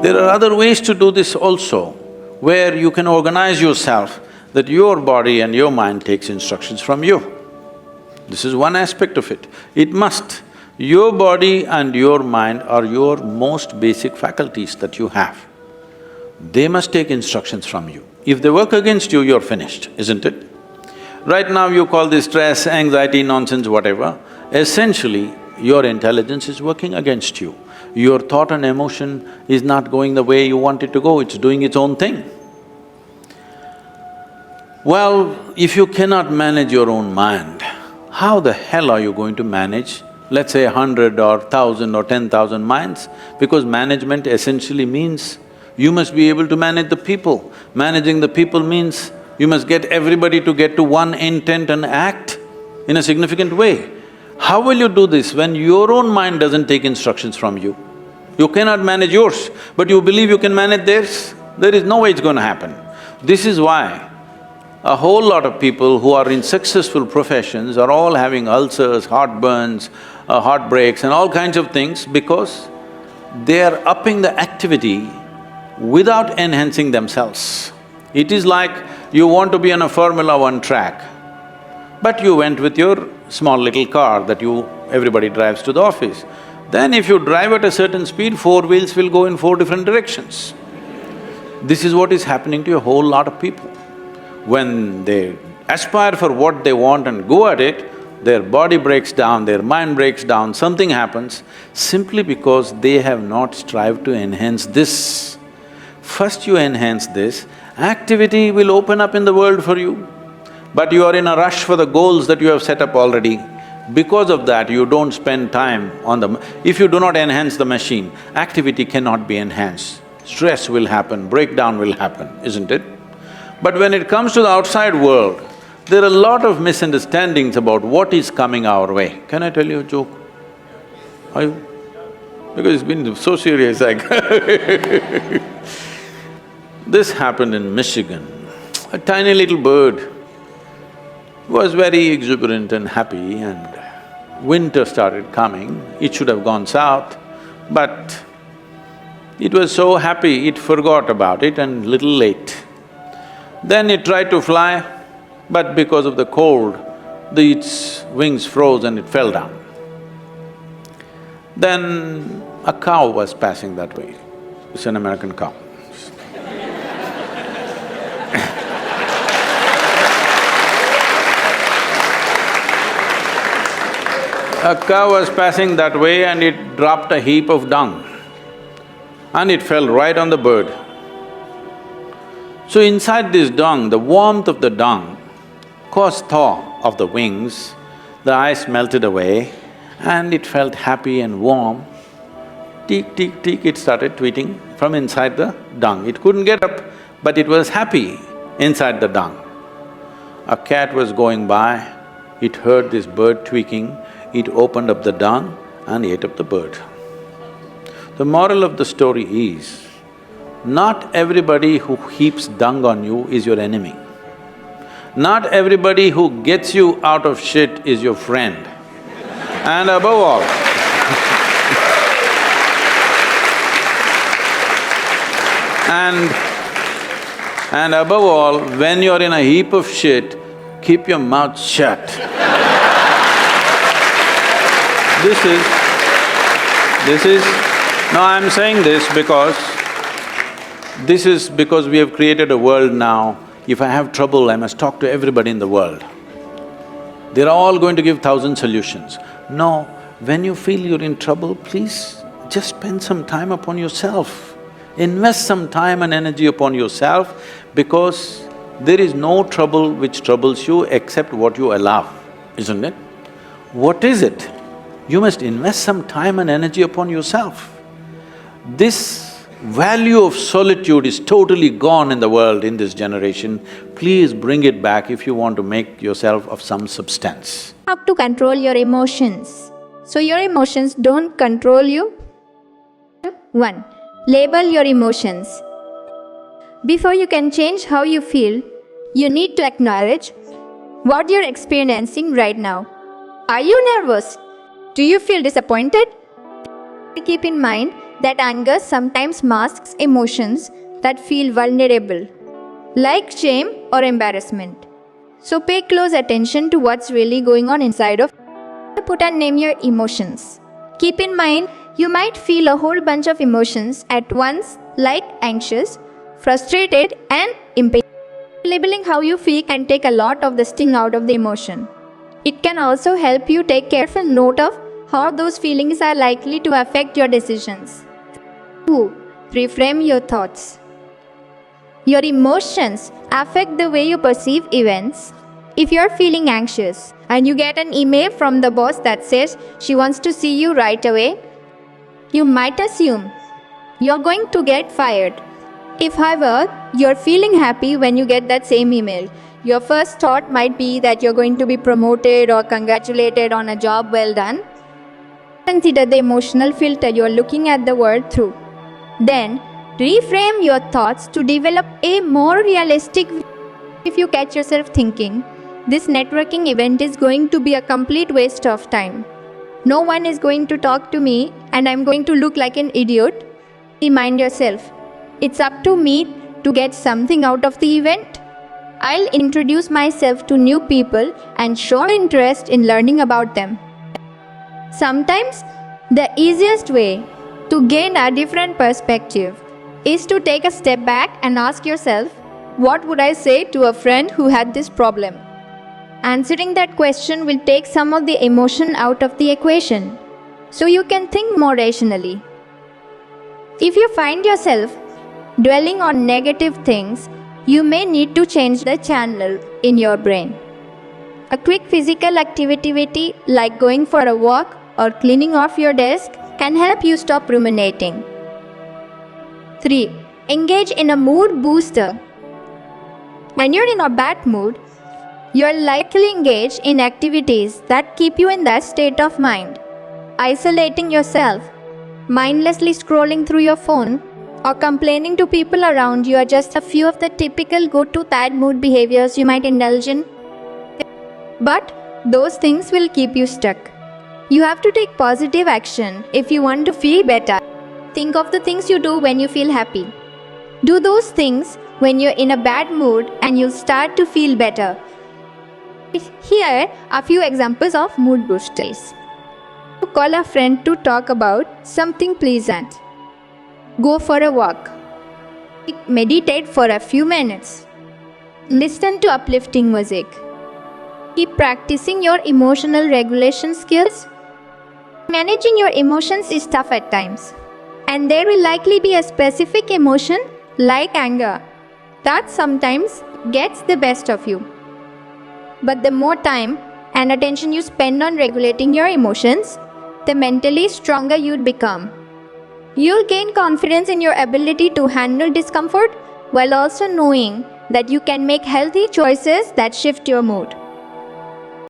There are other ways to do this also, where you can organize yourself that your body and your mind takes instructions from you. This is one aspect of it. It must. Your body and your mind are your most basic faculties that you have. They must take instructions from you. If they work against you, you're finished, isn't it? Right now you call this stress, anxiety, nonsense, whatever. Essentially, your intelligence is working against you. Your thought and emotion is not going the way you want it to go, it's doing its own thing. Well, if you cannot manage your own mind, how the hell are you going to manage, let's say 100 or 1,000 or 10,000 minds? Because management essentially means you must be able to manage the people. Managing the people means you must get everybody to get to one intent and act in a significant way. How will you do this when your own mind doesn't take instructions from you? You cannot manage yours, but you believe you can manage theirs? There is no way it's going to happen. This is why a whole lot of people who are in successful professions are all having ulcers, heartburns, heartbreaks and all kinds of things because they are upping the activity without enhancing themselves. It is like you want to be on a Formula 1 track, but you went with your small little car that everybody drives to the office. Then if you drive at a certain speed, four wheels will go in four different directions. This is what is happening to a whole lot of people. When they aspire for what they want and go at it, their body breaks down, their mind breaks down, something happens simply because they have not strived to enhance this. First you enhance this, activity will open up in the world for you. But you are in a rush for the goals that you have set up already. Because of that, you don't spend time on the… If you do not enhance the machine, activity cannot be enhanced. Stress will happen, breakdown will happen, isn't it? But when it comes to the outside world, there are a lot of misunderstandings about what is coming our way. Can I tell you a joke? Are you? Because it's been so serious, like This happened in Michigan. A tiny little bird was very exuberant and happy, and winter started coming. It should have gone south, but it was so happy it forgot about it and little late. Then it tried to fly, but because of the cold, its wings froze and it fell down. Then a cow was passing that way. It's an American cow. A cow was passing that way and it dropped a heap of dung and it fell right on the bird. So inside this dung, the warmth of the dung caused thaw of the wings, the ice melted away and it felt happy and warm. Tick, tick, tick, it started tweeting from inside the dung. It couldn't get up, but it was happy inside the dung. A cat was going by, it heard this bird tweaking, it opened up the dung and ate up the bird. The moral of the story is, not everybody who heaps dung on you is your enemy. Not everybody who gets you out of shit is your friend. And above all, and above all, when you're in a heap of shit, keep your mouth shut. No, I'm saying this because we have created a world now, if I have trouble, I must talk to everybody in the world. They're all going to give 1,000 solutions. No, when you feel you're in trouble, please just spend some time upon yourself. Invest some time and energy upon yourself because there is no trouble which troubles you except what you allow, isn't it? What is it? You must invest some time and energy upon yourself. This value of solitude is totally gone in the world in this generation. Please bring it back if you want to make yourself of some substance. How to control your emotions so your emotions don't control you? 1. Label your emotions. Before you can change how you feel, you need to acknowledge what you're experiencing right now. Are you nervous? Do you feel disappointed? Keep in mind that anger sometimes masks emotions that feel vulnerable, like shame or embarrassment. So pay close attention to what's really going on inside of you. Put and name your emotions. Keep in mind, you might feel a whole bunch of emotions at once, like anxious, frustrated, and impatient. Labeling how you feel can take a lot of the sting out of the emotion. It can also help you take careful note of how those feelings are likely to affect your decisions. 2. Reframe your thoughts. Your emotions affect the way you perceive events. If you're feeling anxious and you get an email from the boss that says she wants to see you right away, you might assume you're going to get fired. If, however, you're feeling happy when you get that same email, your first thought might be that you're going to be promoted or congratulated on a job well done. Consider the emotional filter you're looking at the world through. Then, reframe your thoughts to develop a more realistic view. If you catch yourself thinking, this networking event is going to be a complete waste of time. No one is going to talk to me and I'm going to look like an idiot. Remind yourself, it's up to me to get something out of the event. I'll introduce myself to new people and show interest in learning about them. Sometimes, the easiest way to gain a different perspective is to take a step back and ask yourself, what would I say to a friend who had this problem? Answering that question will take some of the emotion out of the equation, so you can think more rationally. If you find yourself dwelling on negative things, you may need to change the channel in your brain. A quick physical activity like going for a walk or cleaning off your desk can help you stop ruminating. 3. Engage in a mood booster. When you're in a bad mood, you're likely engaged in activities that keep you in that state of mind. Isolating yourself, mindlessly scrolling through your phone, or complaining to people around you are just a few of the typical go-to bad mood behaviors you might indulge in. But those things will keep you stuck. You have to take positive action if you want to feel better. Think of the things you do when you feel happy. Do those things when you're in a bad mood and you'll start to feel better. Here are a few examples of mood boosters. Call a friend to talk about something pleasant. Go for a walk. Meditate for a few minutes. Listen to uplifting music. Keep practicing your emotional regulation skills. Managing your emotions is tough at times, and there will likely be a specific emotion like anger that sometimes gets the best of you. But the more time and attention you spend on regulating your emotions, the mentally stronger you'd become. You'll gain confidence in your ability to handle discomfort while also knowing that you can make healthy choices that shift your mood.